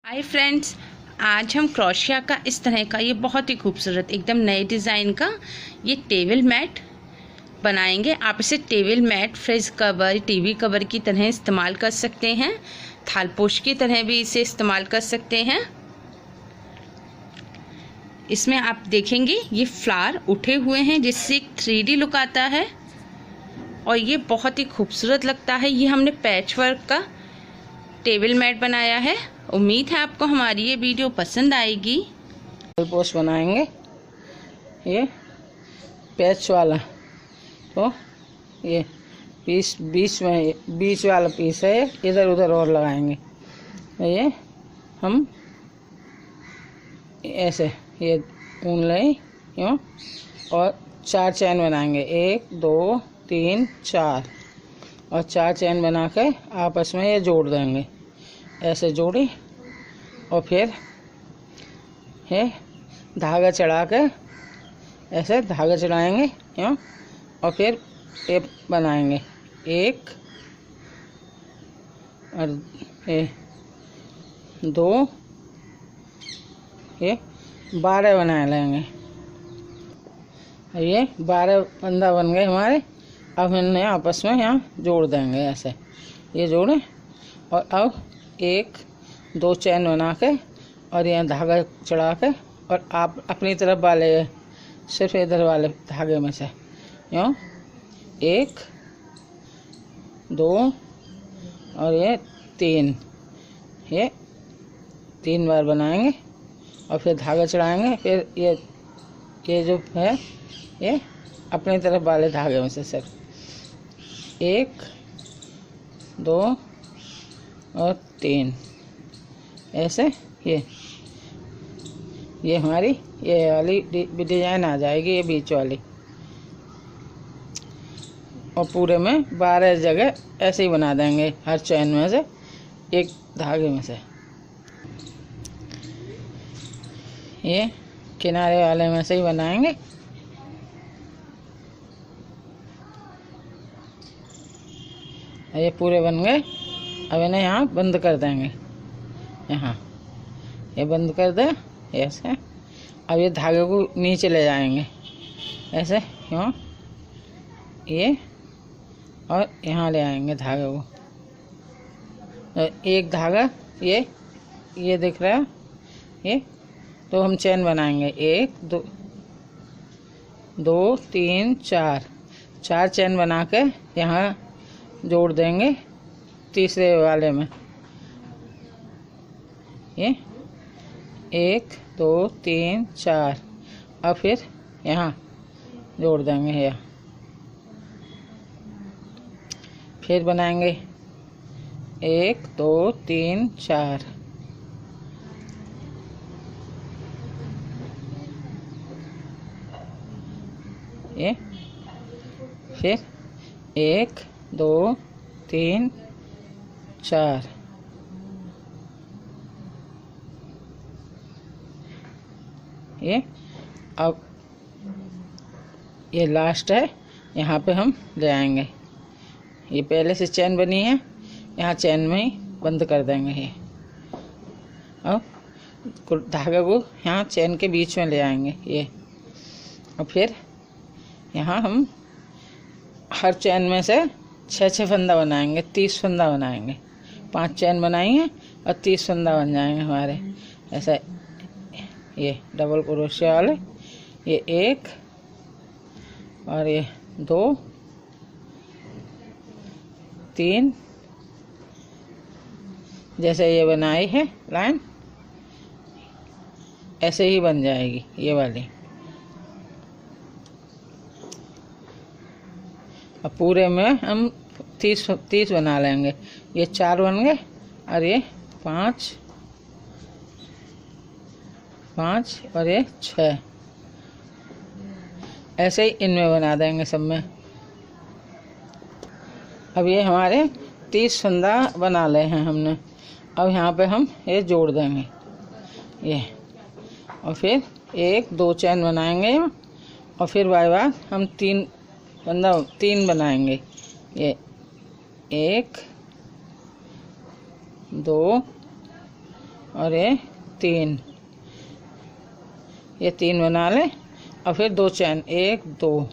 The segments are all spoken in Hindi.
हाय फ्रेंड्स, आज हम क्रोशिया का इस तरह का ये बहुत ही खूबसूरत एकदम नए डिज़ाइन का ये टेबल मैट बनाएंगे। आप इसे table mat, fridge cover, TV cover की तरह इस्तेमाल कर सकते हैं। थालपोश की तरह भी इसे इस्तेमाल कर सकते हैं। इसमें आप देखेंगे ये फ्लावर उठे हुए हैं जिससे एक 3D लुक आता है और ये बहुत ही खूबसूरत लगता है। ये हमने पैच वर्क का टेबल मैट बनाया है। उम्मीद है आपको हमारी ये वीडियो पसंद आएगी। पोस्ट बनाएंगे ये पैच वाला, तो ये पीस बीच वाला पीस है, इधर उधर और लगाएंगे। तो ये हम ऐसे ये ऊन लें यूँ और 4 चैन बनाएंगे, 1 2 3 4 और 4 चैन बना के आपस में ये जोड़ देंगे। ऐसे जोड़ी और फिर ये धागा चढ़ा के ऐसे धागा चढ़ाएंगे यूँ और फिर टेप बनाएंगे, 1 और ये 2, ये 12 बना लेंगे। ये 12 बंदा बन गए हमारे। अब इन्हें आपस में यहाँ जोड़ देंगे, ऐसे ये जोड़े और अब 1 2 चैन बना के और यहाँ धागा चढ़ा के और आप अपनी तरफ वाले सिर्फ इधर वाले धागे में से यूँ 1 2 और ये 3, ये 3 बार बनाएंगे और फिर धागा चढ़ाएंगे। फिर ये जो है ये अपनी तरफ वाले धागे में से सिर्फ 1 2 और 3 ऐसे ये हमारी ये वाली डिजाइन आ जाएगी, ये बीच वाली। और पूरे में 12 जगह ऐसे ही बना देंगे, हर चैन में से एक धागे में से। ये किनारे वाले में से ही बनाएंगे। ये पूरे बन गए। अब इन्हें यहाँ बंद कर देंगे, यहाँ ये बंद कर दे ऐसे। अब ये धागे को नीचे ले जाएंगे ऐसे यूँ, ये और यहाँ ले आएंगे धागे को। तो एक धागा ये दिख रहा है, ये तो हम चैन बनाएंगे, 1 2 3 4 चैन बना के यहाँ जोड़ देंगे तीसरे वाले में। ये 1 2 3 4 और फिर यहाँ जोड़ देंगे यहाँ। फिर बनाएंगे 1 2 3 4 ये फिर 1 2 3 4 ये। अब ये लास्ट है, यहाँ पे हम ले आएंगे। ये पहले से चैन बनी है, यहाँ चैन में ही बंद कर देंगे ये। अब धागे को यहाँ चैन के बीच में ले आएंगे ये। और फिर यहाँ हम हर चैन में से 6 फंदा बनाएंगे, 30 फंदा बनाएंगे। 5 चैन बनाएंगे और 30 फंदा बन जाएंगे हमारे। ऐसा ये डबल क्रोशिया वाले, ये 1 और ये 2 3 जैसे ये बनाई है लाइन, ऐसे ही बन जाएगी ये वाली। अब पूरे में हम 30 बना लेंगे। ये 4 बन गए और ये 5 और ये 6 ऐसे ही इनमें बना देंगे सब में। अब ये हमारे 30 फंदा बना ले हैं हमने। अब यहाँ पे हम ये जोड़ देंगे ये और फिर 1 2 चैन बनाएंगे और फिर बार बार हम 3 बनाएंगे। ये 1 2 और ये 3, ये 3 बना लें और फिर 2 चैन, 1 2,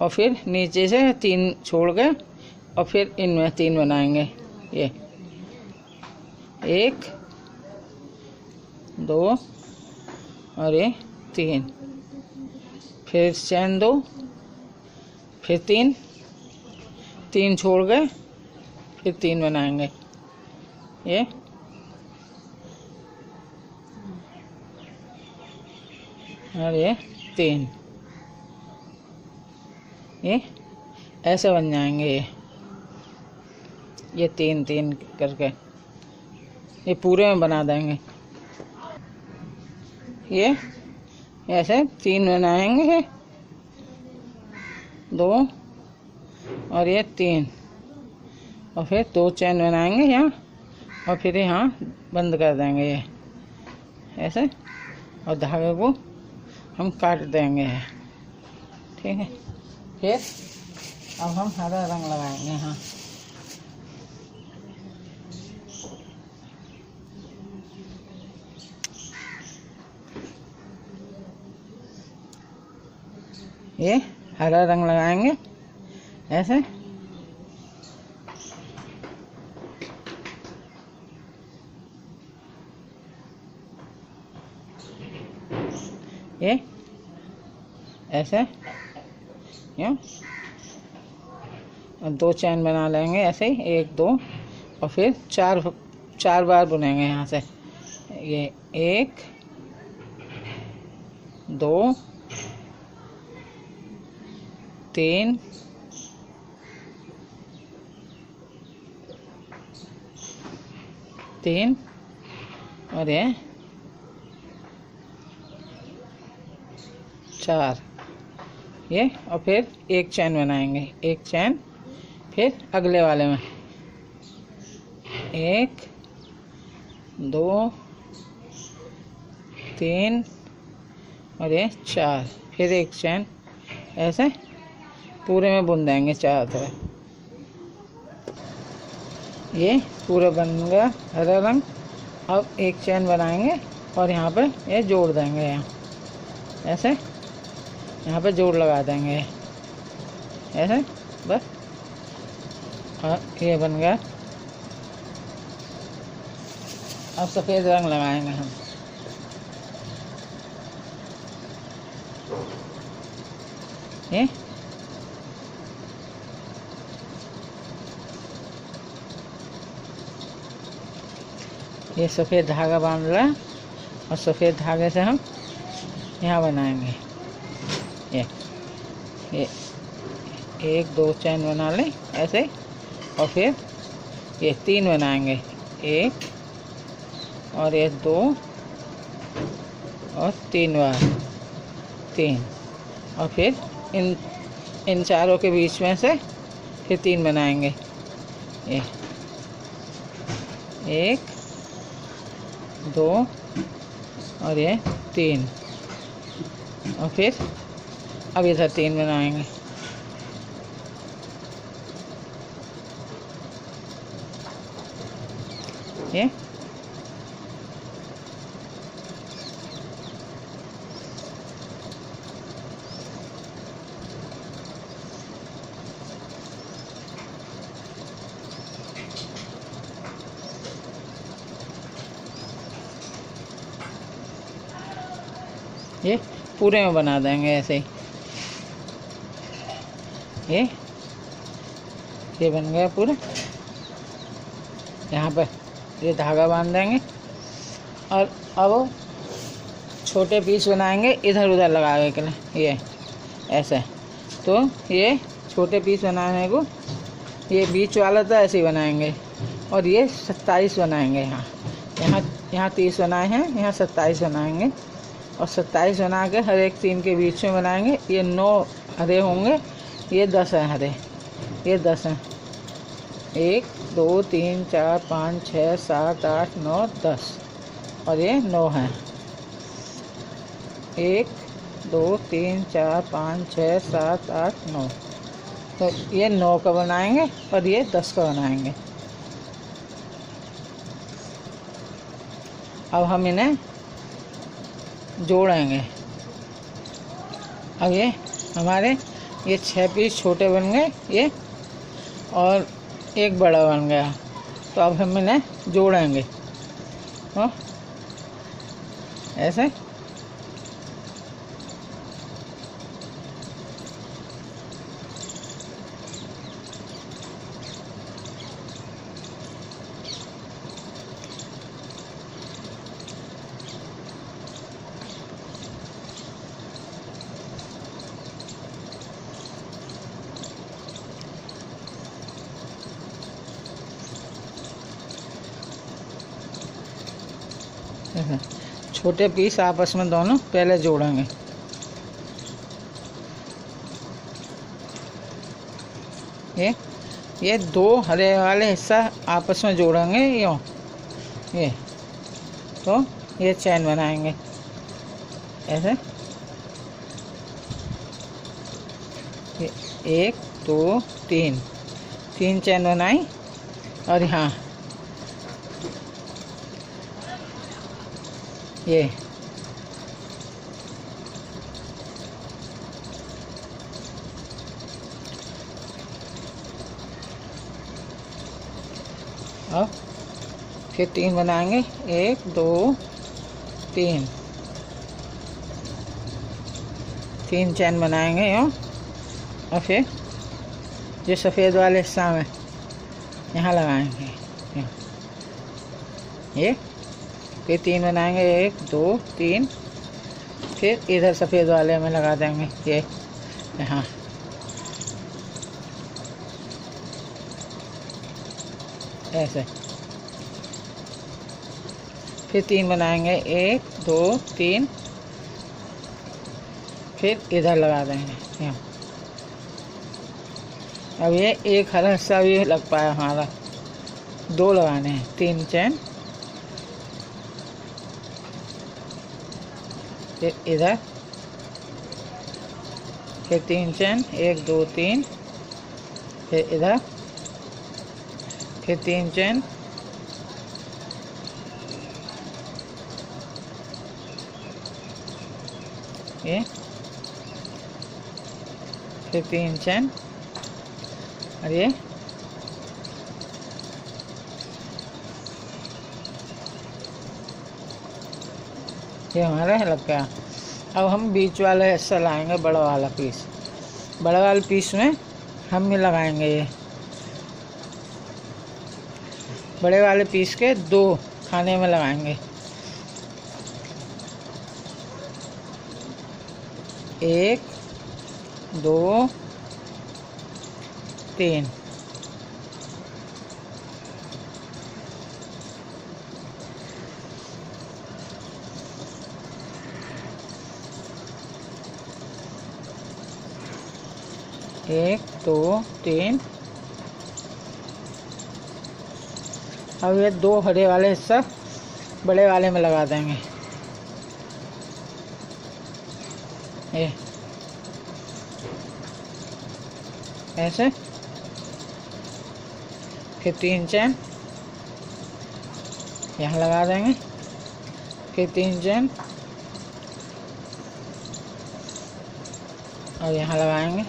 और फिर नीचे से 3 छोड़ गए और फिर इनमें 3 बनाएंगे। ये 1 2 और ये 3, फिर चैन 2, फिर 3 छोड़ गए, फिर 3 बनाएंगे। ये और ये 3, ये ऐसे बन जाएंगे। ये 3 करके ये पूरे में बना देंगे। ये ऐसे 3 बनाएंगे, 2 और ये 3, और फिर 2 चैन बनाएंगे यहाँ, और फिर यहाँ बंद कर देंगे ये ऐसे, और धागे को हम काट देंगे। ठीक है, फिर अब हम हरा रंग लगाएंगे। यहाँ ये हरा रंग लगाएंगे ऐसे। ये ऐसे यूँ, और 2 चैन बना लेंगे ऐसे ही, 1 2, और फिर 4 बार बुनेंगे यहाँ से। ये 1 2 3 3 और ये 4, ये, और फिर 1 चैन बनाएंगे, 1 चैन, फिर अगले वाले में 1 2 3 और ये 4, फिर 1 चैन, ऐसे पूरे में बुन देंगे चारों तरफ। ये पूरा बन गया हरा रंग। अब 1 चैन बनाएंगे और यहाँ पे ये जोड़ देंगे, यहाँ ऐसे, यहाँ पे जोड़ लगा देंगे ऐसे, बस। और ये बन गया। अब सफ़ेद रंग लगाएंगे हम। ये सफ़ेद धागा बांध रहा है, और सफ़ेद धागे से हम यहाँ बनाएंगे। ये 1 2 चैन बना लें ऐसे, और फिर ये 3 बनाएंगे, 1 और ये 2 और 3 बार 3, और फिर इन चारों के बीच में से फिर 3 बनाएंगे। ये 1 2 और ये 3, और फिर अब इधर 3 बनाएंगे। ये पूरे में बना देंगे ऐसे ही। ये बन गया पूरा। यहाँ पर ये धागा बांध देंगे, और अब छोटे पीस बनाएंगे इधर उधर लगाने के लिए, ये ऐसे। तो ये छोटे पीस बनाने को, ये बीच वाला तो ऐसे ही बनाएंगे, और ये 27 बनाएंगे। यहाँ 30 बनाए हैं, यहाँ 27 बनाएंगे, और 27 बना के हर एक 3 के बीच में बनाएंगे। ये 9 हरे होंगे, ये 10 हैं हरे, ये 10 हैं। 1 2 3 4 5 6 7 8 9 10, और ये 9 हैं। 1 2 3 4 5 6 7 8 9, तो ये 9 का बनाएंगे और ये 10 का बनाएंगे। अब हम इन्हें जोड़ेंगे। अब ये हमारे ये 6 पीस छोटे बन गए ये, और एक बड़ा बन गया। तो अब हम इन्हें जोड़ेंगे ऐसे। छोटे पीस आपस में दोनों पहले जोड़ेंगे। ये 2 हरे वाले हिस्सा आपस में जोड़ेंगे यूँ, ये तो ये चैन बनाएंगे ऐसे। ये 1 2 3 चैन बनाई, और यहाँ ये अब फिर 3 बनाएंगे, 1 2 3 चैन बनाएंगे यूँ। और फिर जो सफ़ेद वाले हिस्सा में यहाँ लगाएंगे ये। फिर 3 बनाएंगे, 1 2 3, फिर इधर सफ़ेद वाले में लगा देंगे ये यहाँ। ऐसे फिर 3 बनाएंगे, 1 2 3, फिर इधर लगा देंगे यहाँ। अब ये एक हरा हिस्सा भी लग पाया हमारा, 2 लगाने हैं, 3 चैन। फिर इधर फिर 3 चैन, 1 2 3, फिर इधर फिर 3 चैन, ये फिर 3 चैन, और ये हमारा लग गया। अब हम बीच वाला हिस्सा लाएंगे, बड़ा वाला पीस। बड़ा वाले पीस में हम भी लगाएंगे ये बड़े वाले पीस के 2 खाने में लगाएंगे। 1 2 3, एक 2 3। अब ये 2 हरे वाले हिस्सा बड़े वाले में लगा देंगे ये ऐसे। फिर 3 चैन यहाँ लगा देंगे, फिर 3 चैन और यहाँ लगाएंगे,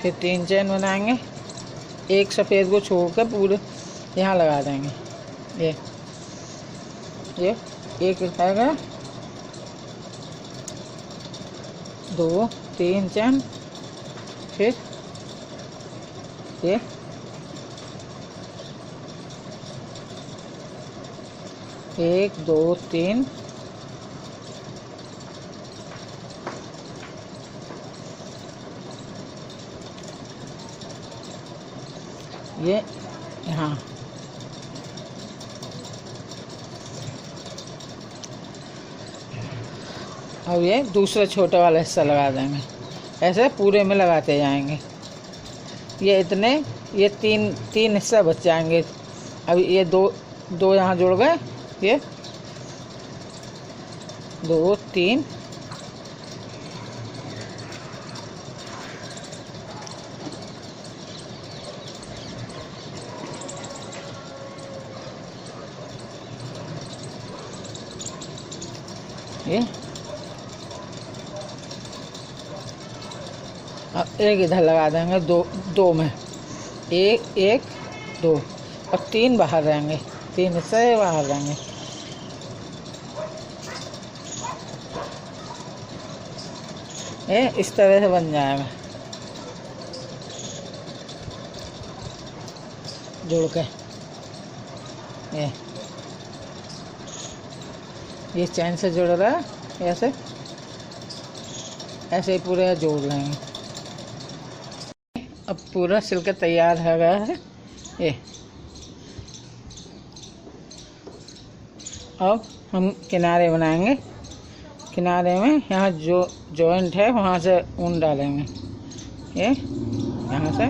फिर 3 चैन बनाएंगे। एक सफ़ेद को छोड़ कर पूरे यहाँ लगा देंगे ये एक रहेगा, 2 3 चैन, फिर ये 1 2 3, ये यहाँ अब ये दूसरा छोटा वाला हिस्सा लगा देंगे, ऐसे पूरे में लगाते जाएंगे। ये इतने ये तीन हिस्सा बच जाएंगे। अब ये दो यहाँ जुड़ गए, ये 2 3 ये अब एक इधर लगा देंगे, दो में एक एक दो, और 3 बाहर रहेंगे, 3 हिस्से बाहर रहेंगे। ये इस तरह से बन जाएगा जोड़ के। ये चैन से जुड़ रहा है, ऐसे ऐसे ही पूरा जोड़ लेंगे। अब पूरा सिल के तैयार हो गया है ये। अब हम किनारे बनाएंगे। किनारे में यहाँ जो जॉइंट है वहाँ से ऊन डालेंगे, ये यहाँ से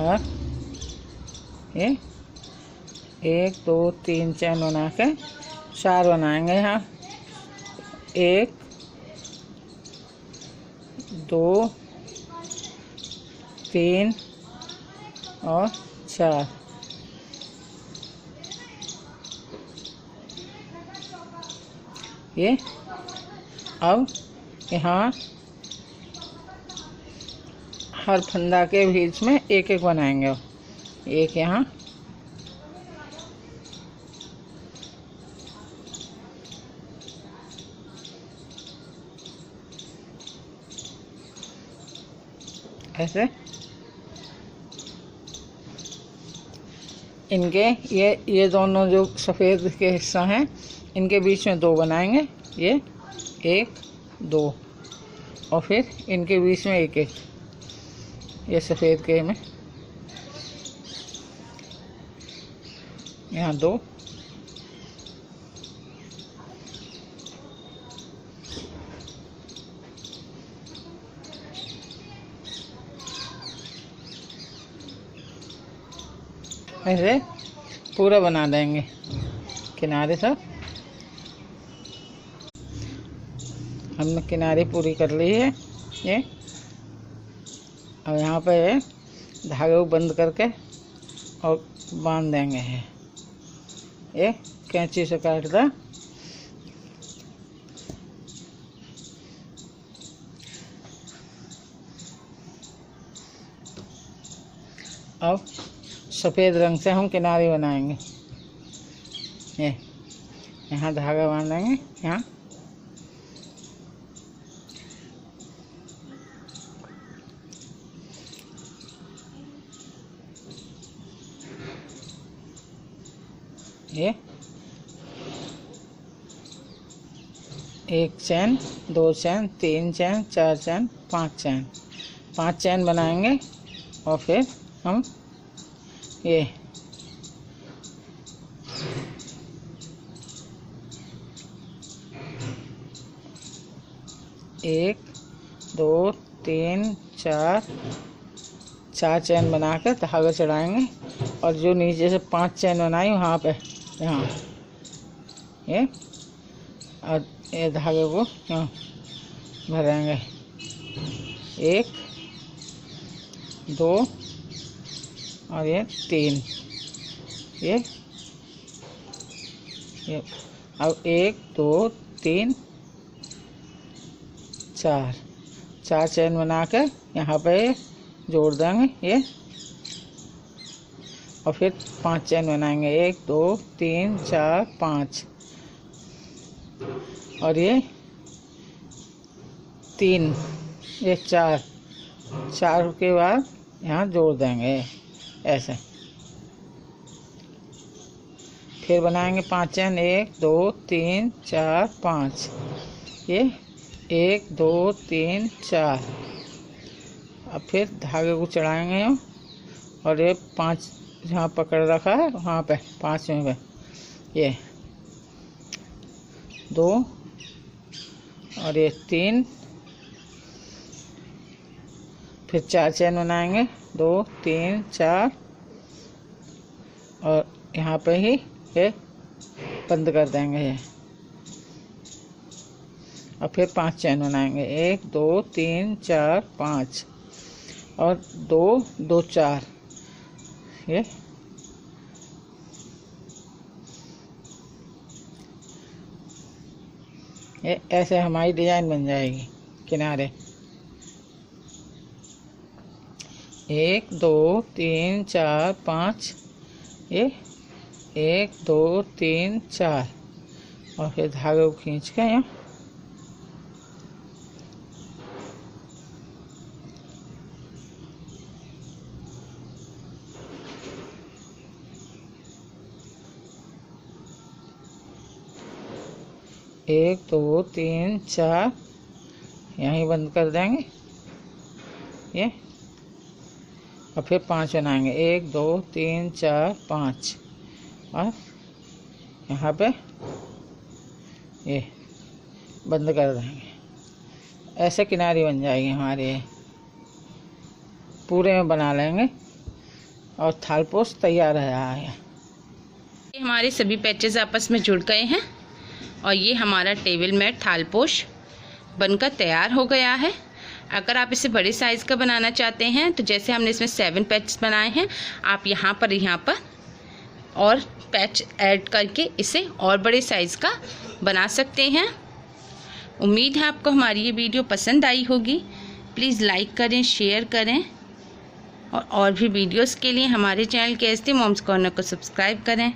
और ये 1 2 3 चैन बना के 4 बनाएंगे। यहाँ 1 2 3 और 4। ये अब यहाँ हर फंदा के बीच में एक एक बनाएंगे। एक यहाँ ऐसे, इनके ये दोनों जो सफ़ेद के हिस्सा हैं इनके बीच में 2 बनाएंगे। ये 1 2 और फिर इनके बीच में एक एक, ये सफ़ेद के में यहाँ 2, ऐसे पूरा बना देंगे किनारे सब। हमने किनारे पूरी कर ली है ये। अब यहाँ पे धागे को बंद करके और बांध देंगे है। ये कैंची से काट दे। अब सफ़ेद रंग से हम किनारे बनाएंगे। ये यहाँ धागा बांधेंगे, यहाँ ये 1 चैन 2 चैन 3 चैन 4 चैन 5 चैन, 5 चैन बनाएंगे। और फिर हम ये एक 2 3 4 चैन बना कर धागा चढ़ाएंगे। और जो नीचे से 5 चैन बनाई वहाँ पे यहाँ ये, और ये धागे को यहाँ भरेंगे। 1 2 और ये 3, ये अब 1 2 3 4 चैन बना कर यहाँ पे जोड़ देंगे ये। और फिर 5 चैन बनाएंगे, 1 2 3 4 5, और ये 3, ये 4 के बाद यहाँ जोड़ देंगे ऐसे। फिर बनाएंगे 5 चैन, 1 2 3 4 5, ये 1 2 3 4। अब फिर धागे को चढ़ाएंगे और ये 5 जहाँ पकड़ रखा है वहाँ पे 5 में ये 2 और ये 3, फिर 4 चैन बनाएंगे, 2 3 4, और यहाँ पे ही ये बंद कर देंगे ये। और फिर 5 चैन बनाएंगे, 1 2 3 4 5, और 2 2 4, ये ऐसे हमारी डिजाइन बन जाएगी किनारे। 1 2 3 4 5, ये 1 2 3 4, और फिर धागे को खींच के यहाँ एक दो तीन चार यहीं बंद कर देंगे ये, और फिर 5 बनाएंगे। 1 2 3 4 5, और यहाँ पे ये बंद कर देंगे। ऐसे किनारी बन जाएगी हमारे, पूरे में बना लेंगे और थालपोश तैयार है। ये हमारे सभी पैचेस आपस में जुड़ गए हैं और ये हमारा टेबल मैट थालपोश बनकर तैयार हो गया है। अगर आप इसे बड़े साइज़ का बनाना चाहते हैं तो जैसे हमने इसमें 7 पैचेस बनाए हैं, आप यहाँ पर और पैच ऐड करके इसे और बड़े साइज़ का बना सकते हैं। उम्मीद है आपको हमारी ये वीडियो पसंद आई होगी। प्लीज़ लाइक करें, शेयर करें, और भी वीडियोस के लिए हमारे चैनल KSD मॉम्स कॉर्नर को सब्सक्राइब करें।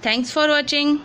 Thanks for watching.